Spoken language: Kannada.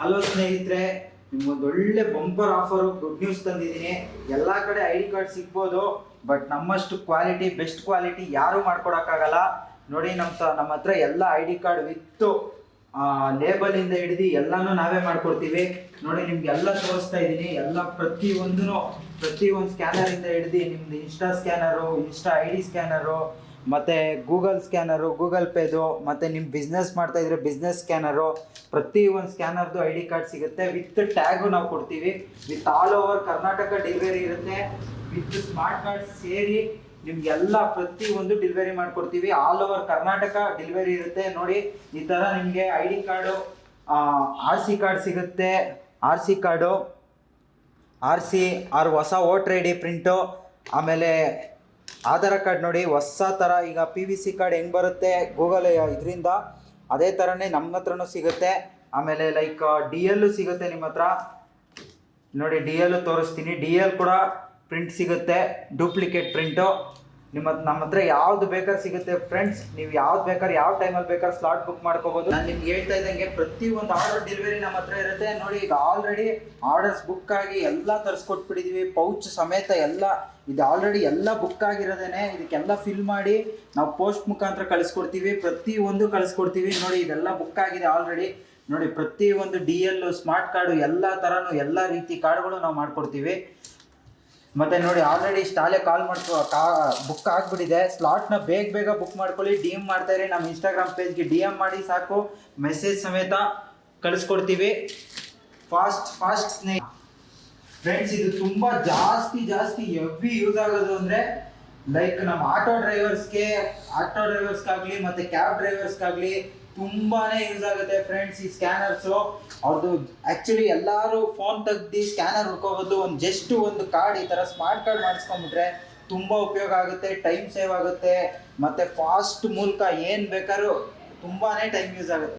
ಹಲೋ ಸ್ನೇಹಿತರೆ, ನಿಮ್ಗೊಂದು ಒಳ್ಳೆ ಬಂಪರ್ ಆಫರು ಗುಡ್ ನ್ಯೂಸ್ ತಂದಿದ್ದೀನಿ. ಎಲ್ಲ ಕಡೆ ಐ ಡಿ ಕಾರ್ಡ್ ಸಿಗ್ಬೋದು, ಬಟ್ ನಮ್ಮಷ್ಟು ಕ್ವಾಲಿಟಿ, ಬೆಸ್ಟ್ ಕ್ವಾಲಿಟಿ ಯಾರೂ ಮಾಡ್ಕೊಡೋಕ್ಕಾಗಲ್ಲ. ನೋಡಿ, ನಮ್ಮ ಹತ್ರ ಎಲ್ಲ ಐ ಡಿ ಕಾರ್ಡ್ ವಿತ್ತು ಲೇಬಲಿಂದ ಹಿಡಿದು ಎಲ್ಲನೂ ನಾವೇ ಮಾಡ್ಕೊಡ್ತೀವಿ. ನೋಡಿ, ನಿಮ್ಗೆಲ್ಲ ತೋರಿಸ್ತಾ ಇದ್ದೀನಿ. ಎಲ್ಲ ಪ್ರತಿಯೊಂದು ಸ್ಕ್ಯಾನರಿಂದ ಹಿಡಿದು ನಿಮ್ದು ಇನ್ಸ್ಟಾ ಸ್ಕ್ಯಾನರು, ಇನ್ಸ್ಟಾ ಐ ಡಿ ಸ್ಕ್ಯಾನರು, ಮತ್ತು ಗೂಗಲ್ ಸ್ಕ್ಯಾನರು, ಗೂಗಲ್ ಪೇದು, ಮತ್ತು ನಿಮ್ಮ ಬಿಸ್ನೆಸ್ ಮಾಡ್ತಾಯಿದ್ರೆ ಬಿಸ್ನೆಸ್ ಸ್ಕ್ಯಾನರು, ಪ್ರತಿಯೊಂದು ಸ್ಕ್ಯಾನರ್ದು ಐ ಡಿ ಕಾರ್ಡ್ ಸಿಗುತ್ತೆ. ವಿತ್ ಟ್ಯಾಗು ನಾವು ಕೊಡ್ತೀವಿ. With all over Karnataka delivery ಇರುತ್ತೆ. ವಿತ್ ಸ್ಮಾರ್ಟ್ ಕಾರ್ಡ್ ಸೇರಿ ನಿಮಗೆಲ್ಲ ಪ್ರತಿಯೊಂದು ಡೆಲಿವರಿ ಮಾಡಿಕೊಡ್ತೀವಿ. ಆಲ್ ಓವರ್ ಕರ್ನಾಟಕ ಡೆಲಿವರಿ ಇರುತ್ತೆ. ನೋಡಿ, ಈ ಥರ ನಿಮಗೆ I D card, R C card ಸಿಗುತ್ತೆ. R C card, R C R ಹೊಸ ವೋಟ್ರ್ ಐ ಡಿ ಪ್ರಿಂಟು, ಆಮೇಲೆ ಆಧಾರ್ ಕಾರ್ಡ್. ನೋಡಿ, ಹೊಸ ಥರ ಈಗ ಪಿ ವಿ ಸಿ ಕಾರ್ಡ್ ಹೆಂಗೆ ಬರುತ್ತೆ ಗೂಗಲ್ ಇದರಿಂದ, ಅದೇ ಥರನೇ ನಮ್ಮ ಹತ್ರನೂ ಸಿಗುತ್ತೆ. ಆಮೇಲೆ ಲೈಕ್ ಡಿ ಎಲ್ಲು ಸಿಗುತ್ತೆ ನಿಮ್ಮ ಹತ್ರ. ನೋಡಿ, ಡಿ ಎಲ್ಲು ತೋರಿಸ್ತೀನಿ. ಡಿ ಎಲ್ ಕೂಡ ಪ್ರಿಂಟ್ ಸಿಗುತ್ತೆ, ಡೂಪ್ಲಿಕೇಟ್ ಪ್ರಿಂಟು. ನಮ್ಮ ಹತ್ರ ಯಾವ್ದು ಬೇಕಾದ್ರೆ ಸಿಗುತ್ತೆ ಫ್ರೆಂಡ್ಸ್. ನೀವು ಯಾವ್ದು ಬೇಕಾದ್ರೆ ಯಾವ ಟೈಮಲ್ಲಿ ಬೇಕಾದ್ರೆ ಸ್ಲಾಟ್ ಬುಕ್ ಮಾಡ್ಕೋಬೋದು. ನಾನು ನಿಮ್ಗೆ ಹೇಳ್ತಾ ಇದ್ದಂಗೆ ಪ್ರತಿಯೊಂದು ಆರ್ಡರ್ ಡೆಲಿವರಿ ನಮ್ಮ ಹತ್ರ ಇರುತ್ತೆ. ನೋಡಿ, ಈಗ ಆಲ್ರೆಡಿ ಆರ್ಡರ್ಸ್ ಬುಕ್ ಆಗಿ ಎಲ್ಲ ತರಿಸ್ಕೊಟ್ಬಿಟ್ಟಿದ್ದೀವಿ, ಪೌಚ್ ಸಮೇತ ಎಲ್ಲ. ಇದು ಆಲ್ರೆಡಿ ಎಲ್ಲ ಬುಕ್ ಆಗಿರೋದೇನೆ. ಇದಕ್ಕೆಲ್ಲ ಫಿಲ್ ಮಾಡಿ ನಾವು ಪೋಸ್ಟ್ ಮುಖಾಂತರ ಕಳಿಸ್ಕೊಡ್ತೀವಿ. ಪ್ರತಿಯೊಂದು ಕಳಿಸ್ಕೊಡ್ತೀವಿ. ನೋಡಿ, ಇದೆಲ್ಲ ಬುಕ್ ಆಗಿದೆ ಆಲ್ರೆಡಿ. ನೋಡಿ, ಪ್ರತಿಯೊಂದು ಡಿ ಎಲ್ಲು, ಸ್ಮಾರ್ಟ್ ಕಾರ್ಡು, ಎಲ್ಲ ಥರನೂ ಎಲ್ಲ ರೀತಿ ಕಾರ್ಡ್ಗಳು ನಾವು ಮಾಡಿಕೊಡ್ತೀವಿ. ಮತ್ತು ನೋಡಿ, ಆಲ್ರೆಡಿ ಸ್ಟಾಲೆ ಬುಕ್ ಆಗಿಬಿಟ್ಟಿದೆ. ಸ್ಲಾಟ್ನ ಬೇಗ ಬುಕ್ ಮಾಡ್ಕೊಳ್ಳಿ. ಡಿ ಎಮ್ ಮಾಡ್ತಾಯಿರಿ. ನಮ್ಮ ಇನ್ಸ್ಟಾಗ್ರಾಮ್ ಪೇಜ್ಗೆ ಡಿ ಎಮ್ ಮಾಡಿ ಸಾಕು, ಮೆಸೇಜ್ ಸಮೇತ ಕಳಿಸ್ಕೊಡ್ತೀವಿ. ಫಾಸ್ಟ್ ಸ್ನೇಹಿತ ಫ್ರೆಂಡ್ಸ್, ಇದು ತುಂಬ ಜಾಸ್ತಿ ಹೆವಿ ಯೂಸ್ ಆಗೋದು ಅಂದರೆ ಲೈಕ್ ನಮ್ಮ ಆಟೋ ಡ್ರೈವರ್ಸ್ಗಾಗಲಿ ಮತ್ತು ಕ್ಯಾಬ್ ಡ್ರೈವರ್ಸ್ಗಾಗಲಿ ತುಂಬಾ ಯೂಸ್ ಆಗುತ್ತೆ ಫ್ರೆಂಡ್ಸ್. ಈ ಸ್ಕ್ಯಾನರ್ಸು ಅವ್ರದ್ದು ಆ್ಯಕ್ಚುಲಿ ಎಲ್ಲರೂ ಫೋನ್ ತೆಗ್ದು ಸ್ಕ್ಯಾನರ್ ಹುಡ್ಕೋಬೋದು. ಒಂದು ಕಾರ್ಡ್, ಈ ಥರ ಸ್ಮಾರ್ಟ್ ಕಾರ್ಡ್ ಮಾಡಿಸ್ಕೊಂಡ್ಬಿಟ್ರೆ ತುಂಬ ಉಪಯೋಗ ಆಗುತ್ತೆ, ಟೈಮ್ ಸೇವ್ ಆಗುತ್ತೆ, ಮತ್ತು ಫಾಸ್ಟ್ ಮೂಲಕ ಏನು ಬೇಕಾದ್ರೂ ತುಂಬಾ ಟೈಮ್ ಯೂಸ್ ಆಗುತ್ತೆ.